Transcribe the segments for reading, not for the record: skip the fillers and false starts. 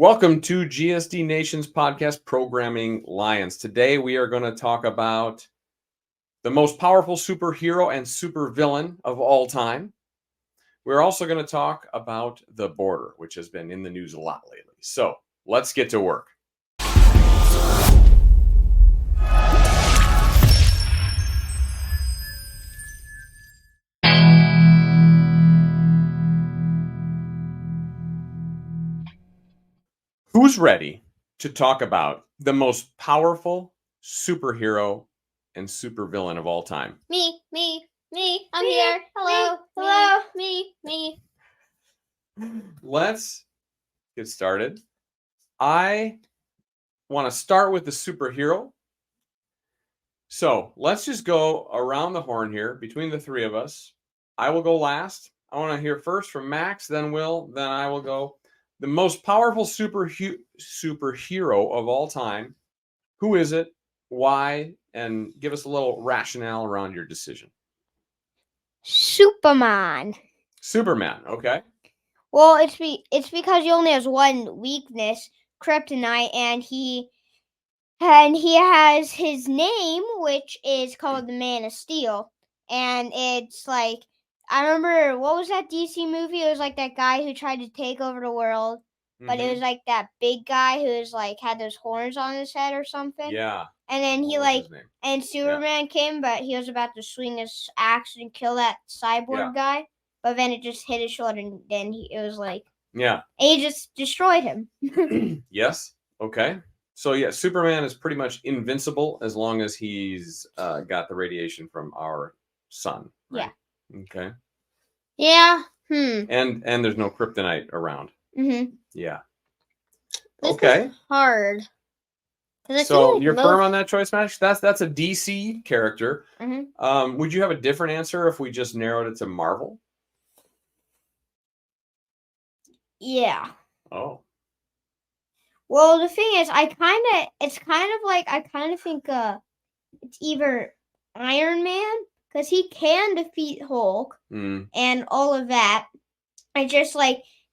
Welcome to GSD Nation's podcast, Programming Lions. Today we are going to talk about the most powerful superhero and supervillain of all time. We're also going to talk about the border, which has been in the news a lot lately. So let's get to work. Who's ready to talk about the most powerful superhero and supervillain of all time? Me. I'm here. Hello. Me. Let's get started. I want to start with the superhero. So let's just go around the horn here between the three of us. I will go last. I want to hear first from Max, then Will, then I will go. The most powerful superhero of all time. Who is it? Why? And give us a little rationale around your decision. Superman. Superman, okay. Well, it's because he only has one weakness, kryptonite, and he has his name, which is called the Man of Steel, and it's like I remember what was that DC movie? It was like that guy who tried to take over the world, but it was like that big guy who was like had those horns on his head or something. Yeah. And then he and Superman came, but he was about to swing his axe and kill that cyborg guy, but then it just hit his shoulder, and then it was like and he just destroyed him. Yes. Okay. So yeah, Superman is pretty much invincible as long as he's got the radiation from our sun. Right? Yeah. Okay. Yeah. And there's no kryptonite around. Yeah. This okay. Is hard. So you're firm on that choice, Max? That's a DC character. Would you have a different answer if we just narrowed it to Marvel? Yeah. Oh. Well, the thing is, I kind of think it's either Iron Man, because he can defeat Hulk and all of that. I just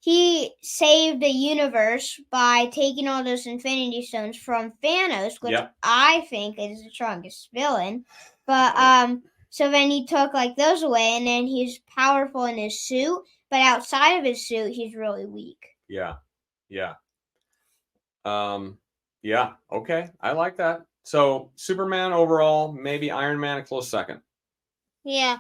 he saved the universe by taking all those Infinity Stones from Thanos, which I think is the strongest villain. But so then he took those away, and then he's powerful in his suit, but outside of his suit, he's really weak. Yeah. Yeah, okay. I like that. So Superman overall, maybe Iron Man a close second. Yeah.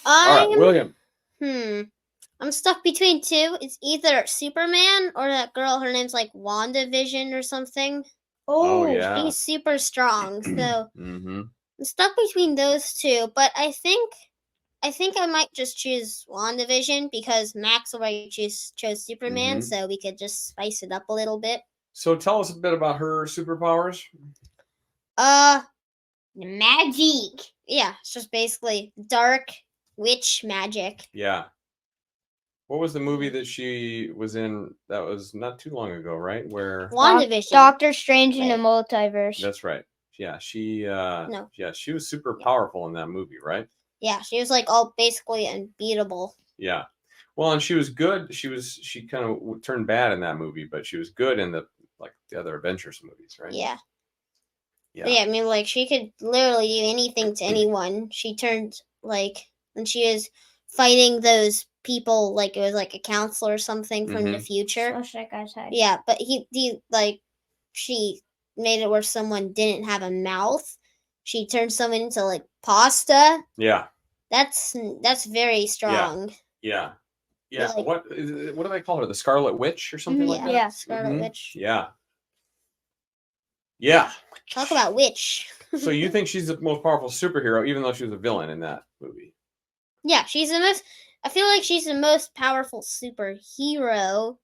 All right, William. I'm stuck between two. It's either Superman or that girl, her name's WandaVision or something. Oh yeah. She's super strong. So I'm stuck between those two, but I think I might just choose WandaVision because Max already chose Superman, so we could just spice it up a little bit. So tell us a bit about her superpowers. Magic. Yeah, it's just basically dark witch magic. Yeah. What was the movie that she was in that was not too long ago, right? Where WandaVision. Doctor Strange in the Multiverse. That's right. Yeah, she she was super powerful in that movie, right? Yeah, she was all basically unbeatable. Yeah. Well, and she was good. She kind of turned bad in that movie, but she was good in the other Avengers movies, right? Yeah. Yeah. But yeah, I mean, she could literally do anything to anyone. She turned when she was fighting those people, it was a counselor or something from the future. Slash that guy's head. Yeah, but she made it where someone didn't have a mouth. She turned someone into pasta. Yeah. That's very strong. Yeah. What do they call her? The Scarlet Witch or something like that? Yeah, Scarlet Witch. Yeah. Talk about witch. So you think she's the most powerful superhero, even though she was a villain in that movie? Yeah, I feel like she's the most powerful superhero.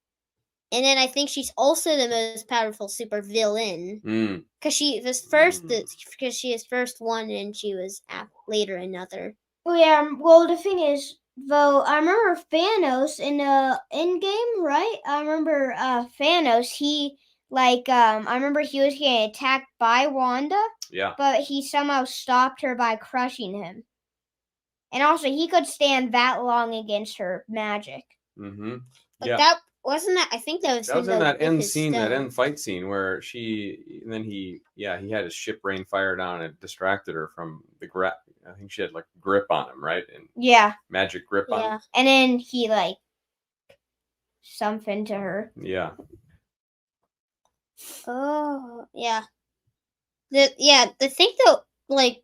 And then I think she's also the most powerful supervillain. Because she was first, because she is first one and she was later another. Oh yeah, well the thing is, though, I remember Thanos in the Endgame, right? I remember Thanos, I remember he was getting attacked by Wanda. Yeah. But he somehow stopped her by crushing him. And also, he could stand that long against her magic. But that wasn't that? I think that was. That was in that with end his scene, that stone. end fight scene where he had his ship rain fire down and it distracted her from the grip. I think she had like grip on him, right? And Yeah. magic grip on him. And then he like something to her. Yeah. Oh yeah. The thing though, like,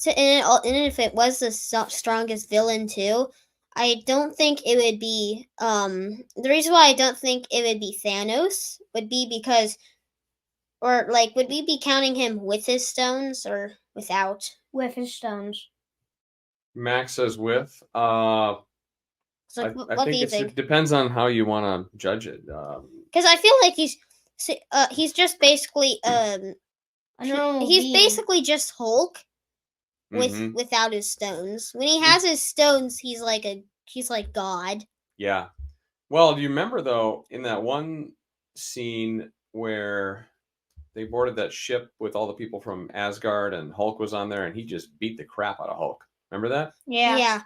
and if it was the strongest villain too, I don't think it would be. The reason why I don't think it would be Thanos would be because, or like, would we be counting him with his stones or without? With his stones. Max says with. So, like, I what do think you think? it depends on how you want to judge it. Because I feel like he's just basically he's basically just Hulk without his stones. When he has his stones, he's like God. Yeah. Well, do you remember though in that one scene where they boarded that ship with all the people from Asgard and Hulk was on there and he just beat the crap out of Hulk? Remember that? Yeah.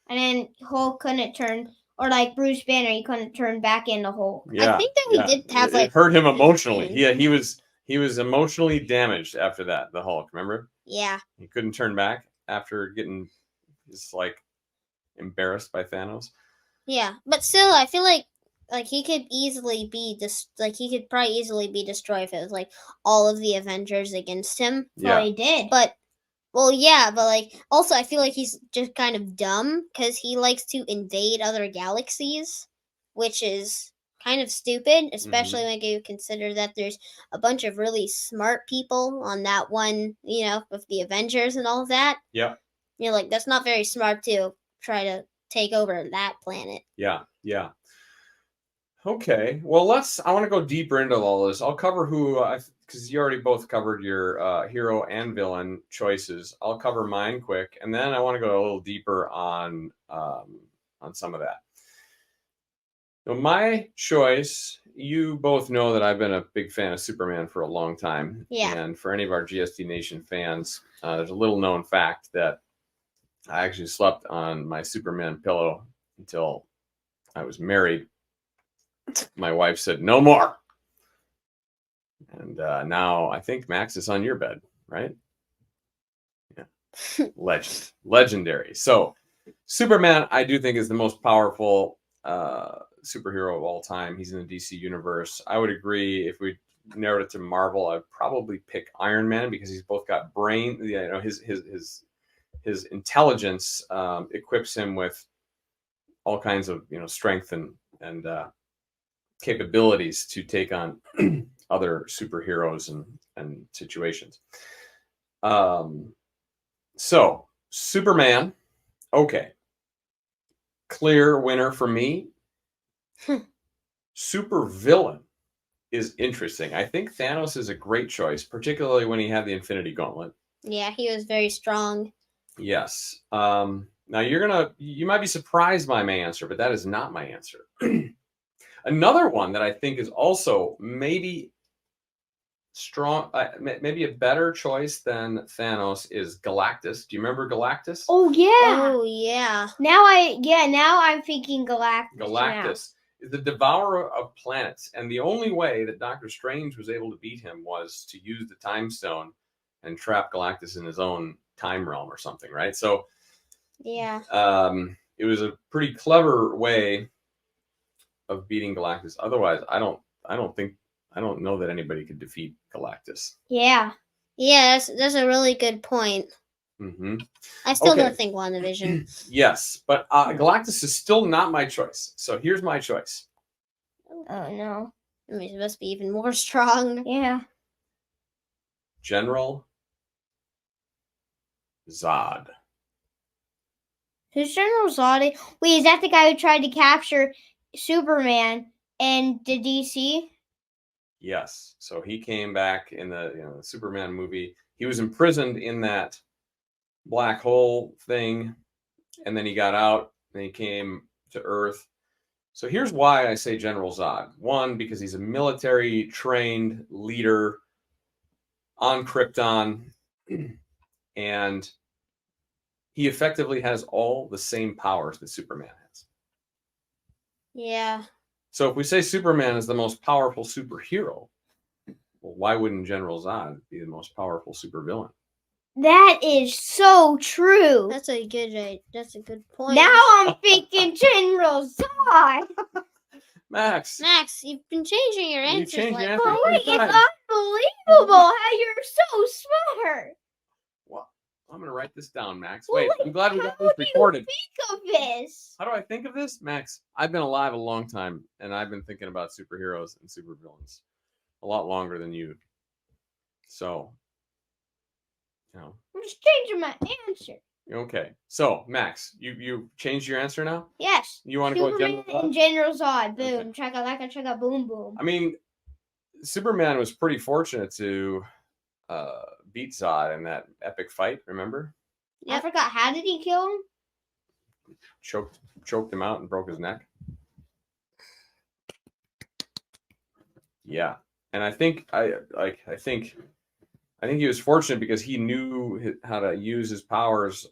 And then Hulk couldn't turn, or like Bruce Banner, he couldn't turn back into Hulk. Yeah. I think that he did have it hurt him emotionally. Yeah, he was emotionally damaged after that. The Hulk, remember? Yeah. He couldn't turn back after getting just like embarrassed by Thanos. Yeah, but still, I feel like he could easily be he could probably easily be destroyed if it was like all of the Avengers against him. Yeah, he did. But well, yeah, but like also I feel like he's just kind of dumb because he likes to invade other galaxies, which is kind of stupid, especially when you consider that there's a bunch of really smart people on that one, with the Avengers and all of that. Yeah. You're like, that's not very smart to try to take over that planet. Yeah. Okay. Well, I want to go deeper into all this. I'll cover because you already both covered your hero and villain choices. I'll cover mine quick, and then I want to go a little deeper on some of that. So my choice, you both know that I've been a big fan of Superman for a long time. Yeah. And for any of our GSD Nation fans, there's a little known fact that I actually slept on my Superman pillow until I was married. My wife said, no more. And now I think Max is on your bed, right? Yeah. Legendary. So Superman, I do think, is the most powerful superhero of all time. He's in the DC universe. I would agree. If we narrowed it to Marvel, I'd probably pick Iron Man because he's both got brain. His intelligence equips him with all kinds of strength and capabilities to take on other superheroes and situations. So Superman, okay, clear winner for me. Supervillain is interesting. I think Thanos is a great choice, particularly when he had the Infinity Gauntlet. Yeah, he was very strong. Yes. Now you might be surprised by my answer, but that is not my answer. Another one that I think is also maybe strong, maybe a better choice than Thanos is Galactus. Do you remember Galactus? Oh yeah. Oh yeah. Now I'm thinking Galactus. Galactus is the devourer of planets, and the only way that Doctor Strange was able to beat him was to use the Time Stone and trap Galactus in his own time realm or something, right? So yeah, it was a pretty clever way of beating Galactus. Otherwise, I don't know that anybody could defeat Galactus. Yeah. Yeah, that's a really good point. Mm-hmm. I still don't think WandaVision. Yes, but Galactus is still not my choice. So here's my choice. Oh no. I mean, it must be even more strong. Yeah. General Zod. Who's General Zod? Wait, is that the guy who tried to capture Superman in the DC? Yes. So he came back in the Superman movie. He was imprisoned in that black hole thing, and then he got out and he came to Earth. So here's why I say General Zod. One, because he's a military trained leader on Krypton, and he effectively has all the same powers that Superman has. Yeah. So if we say Superman is the most powerful superhero, well, why wouldn't General Zod be the most powerful supervillain? That is so true. That's a good point. Now I'm thinking General Zod. Max, Max, you've been changing your You answers. changed your like, answer. Wait, Three times. it's unbelievable how you're so smart. well, I'm gonna write this down, Max. Well, Wait, wait, I'm glad we how got this do you recorded. think of this? How do I think of this, Max? I've been alive a long time, and I've been thinking about superheroes and supervillains a lot longer than you. So, I'm just changing my answer. Okay. So, Max, you changed your answer now? Yes. You want to go with Superman General Zod? and General Zod. Boom. Okay. Chaka boom boom. I mean, Superman was pretty fortunate to beat Zod in that epic fight, remember? I forgot. How did he kill him? Choked him out and broke his neck. Yeah. And I think he was fortunate because he knew how to use his powers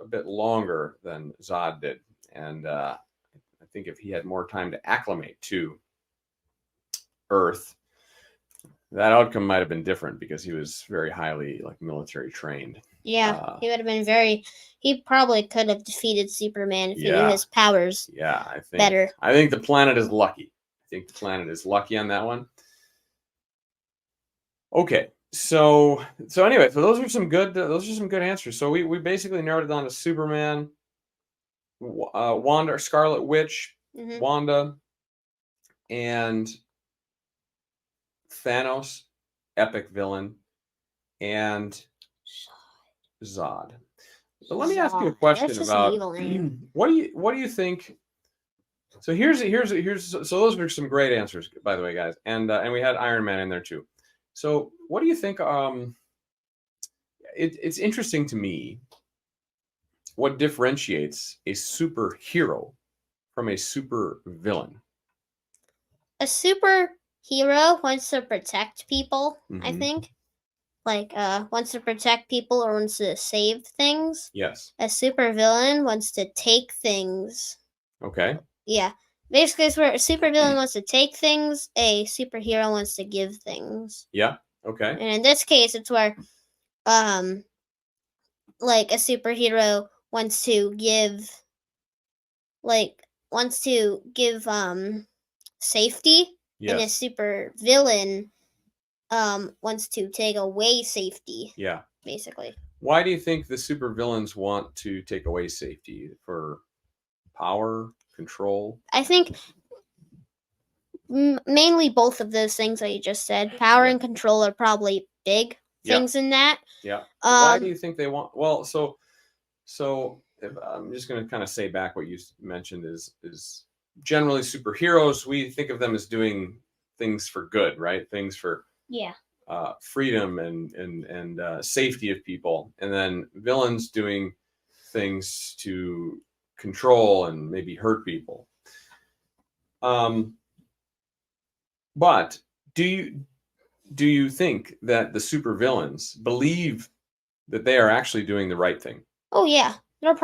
a bit longer than Zod did. And I think if he had more time to acclimate to Earth, that outcome might have been different because he was very highly military trained. Yeah, he would have been he probably could have defeated Superman if he knew his powers better. I think the planet is lucky. On that one. Okay. So anyway, so those are some good answers. So we basically narrowed it down to Superman, Wanda, Scarlet Witch, Wanda, and Thanos, epic villain, and Zod. But let me ask you a question about what do you think? So here's so those were some great answers, by the way, guys, and we had Iron Man in there too. So what do you think? It's interesting to me what differentiates a superhero from a supervillain. A superhero wants to protect people, I think. Wants to protect people or wants to save things. Yes. A supervillain wants to take things. Okay. Yeah. Basically, it's where a supervillain wants to take things, a superhero wants to give things. Yeah. Okay. And in this case, it's where, a superhero wants to give, safety, yes. and a supervillain, wants to take away safety. Yeah. Basically. Why do you think the supervillains want to take away safety? For power, control? I think mainly both of those things that you just said. Power and control are probably big things in that. Yeah. Why do you think they want? Well, so if, I'm just going to kind of say back what you mentioned is generally superheroes. We think of them as doing things for good, right? Things for freedom and safety of people, and then villains doing things to control and maybe hurt people. But do you think that the supervillains believe that they are actually doing the right thing? Oh yeah, they'll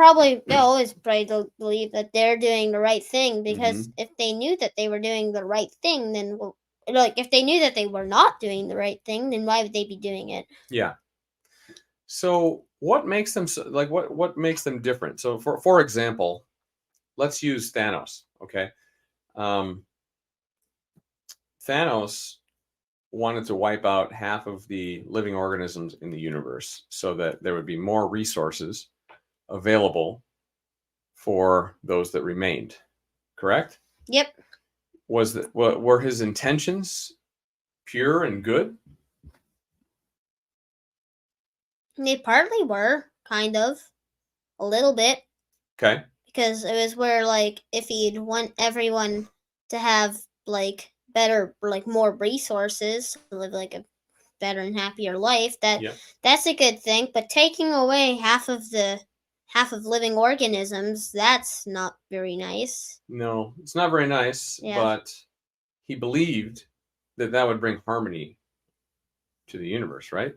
always believe that they're doing the right thing, because if they knew that they were doing the right thing, then if they knew that they were not doing the right thing, then why would they be doing it? Yeah. So what makes them what makes them different? So for example, let's use Thanos. Okay. Thanos wanted to wipe out half of the living organisms in the universe so that there would be more resources available for those that remained. Correct? Yep. Were his intentions pure and good? They partly were, kind of, a little bit. Okay. Because it was where, if he'd want everyone to have, better, more resources, to live, a better and happier life, that's a good thing. But taking away half of living organisms, that's not very nice. No, it's not very nice, but he believed that would bring harmony to the universe, right?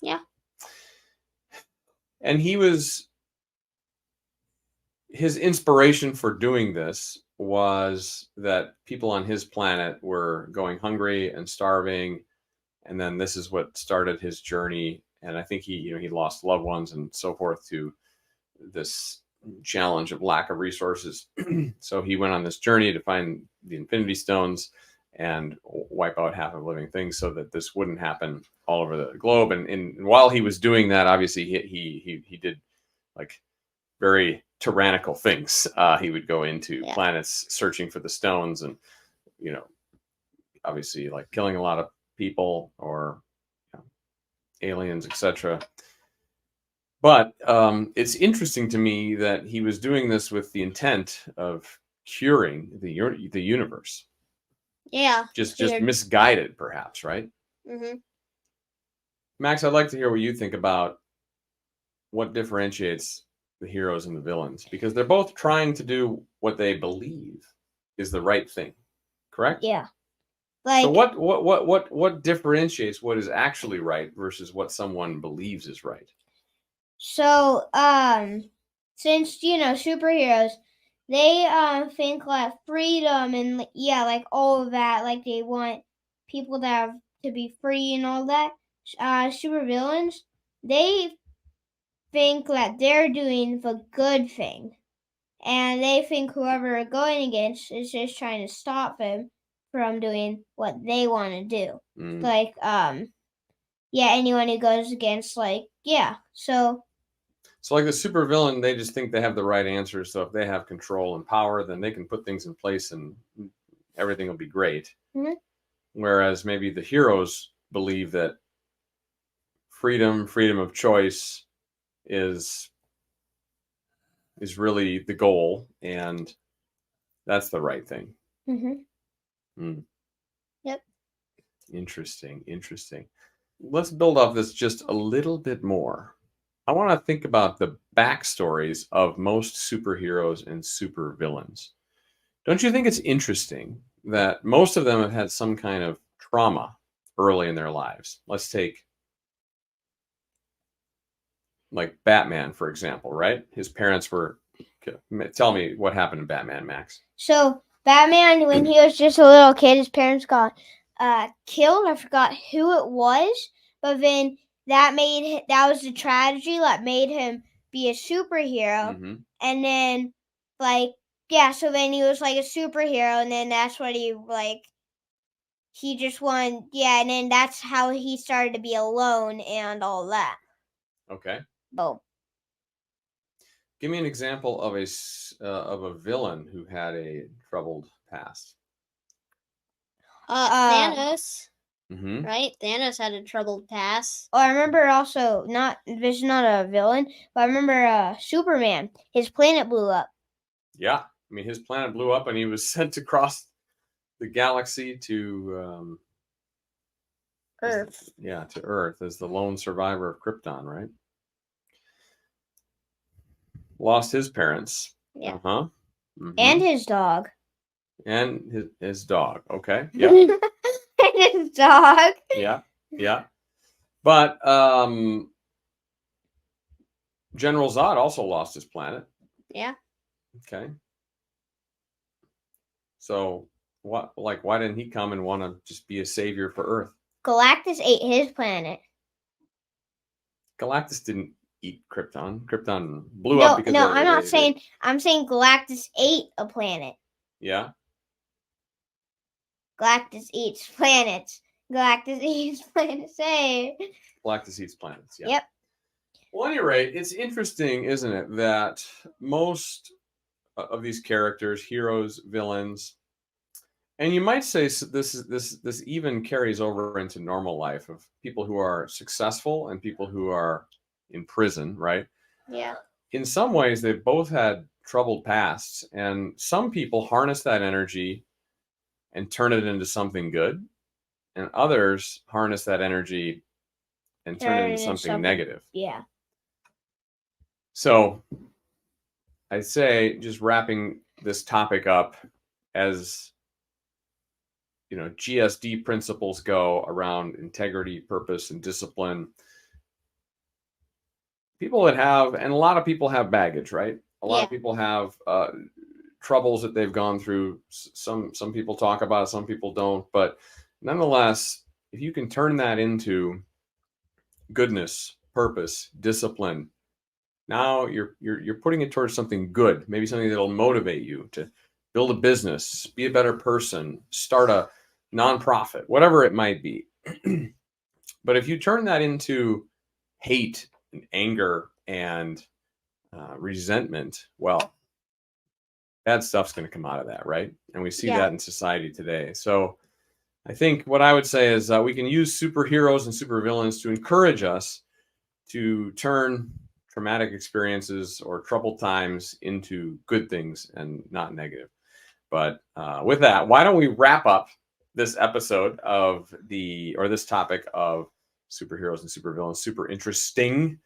Yeah. And his inspiration for doing this was that people on his planet were going hungry and starving, and then this is what started his journey. And I think he lost loved ones and so forth to this challenge of lack of resources. So he went on this journey to find the Infinity Stones and wipe out half of living things so that this wouldn't happen all over the globe. And while he was doing that, obviously he did like very tyrannical things. He would go into planets searching for the stones, and obviously like killing a lot of people or aliens, etc. But it's interesting to me that he was doing this with the intent of curing the universe. Yeah. Just misguided, perhaps, right? Mm-hmm. Max, I'd like to hear what you think about what differentiates the heroes and the villains, because they're both trying to do what they believe is the right thing. Correct? Yeah. So what differentiates what is actually right versus what someone believes is right? So, since superheroes, they think like freedom and like all of that, like they want people to be free and all that. Supervillains, they think that they're doing the good thing, and they think whoever they're going against is just trying to stop them from doing what they want to do. Like anyone who goes against So like the supervillain, they just think they have the right answer. So if they have control and power, then they can put things in place and everything will be great. Mm-hmm. Whereas maybe the heroes believe that freedom of choice is really the goal, and that's the right thing. Mm-hmm. Yep. Interesting. Let's build off this just a little bit more. I want to think about the backstories of most superheroes and supervillains. Don't you think it's interesting that most of them have had some kind of trauma early in their lives? Let's take like Batman, for example, right? His parents were... Tell me what happened to Batman, Max. So Batman, when he was just a little kid, his parents got killed. I forgot who it was, but then that was the tragedy that made him be a superhero. Mm-hmm. And then so then he was like a superhero, and then that's what he just won. Yeah, and then that's how he started to be alone and all that. Okay. Boom. Give me an example of a villain who had a troubled past. Thanos. Mm-hmm. Right? Thanos had a troubled past. Oh, I remember also, this is not a villain, but I remember Superman. His planet blew up. Yeah. I mean, his planet blew up and he was sent across the galaxy to Earth. To Earth as the lone survivor of Krypton, right? Lost his parents. Yeah. Uh-huh. Mm-hmm. And his dog. And his dog. Okay. Yeah. And his dog. Yeah. But General Zod also lost his planet. Yeah. Okay. So why didn't he come and want to just be a savior for Earth? Galactus ate his planet. Galactus didn't eat Krypton. Krypton blew up because I'm saying Galactus ate a planet. Yeah. Galactus eats planets. Galactus eats planets. Hey. Galactus eats planets. Yeah. Yep. Well, at any rate, it's interesting, isn't it, that most of these characters, heroes, villains, and you might say this even carries over into normal life of people who are successful and people who are in prison, right? Yeah. In some ways, they've both had troubled pasts, and some people harness that energy and turn it into something good, and others harness that energy and turn it into something negative. Yeah. So I'd say, just wrapping this topic up, as GSD principles go around integrity, purpose, and discipline. People that have, and a lot of people have baggage, right? A lot of people have troubles that they've gone through. Some people talk about it, some people don't, but nonetheless, if you can turn that into goodness, purpose, discipline, now you're putting it towards something good, maybe something that'll motivate you to build a business, be a better person, start a nonprofit, whatever it might be. But if you turn that into hate and anger and resentment, well, bad stuff's going to come out of that, right? And we see that in society today. So I think what I would say is we can use superheroes and supervillains to encourage us to turn traumatic experiences or troubled times into good things and not negative. But with that, why don't we wrap up this episode of this topic of superheroes and supervillains? Super interesting.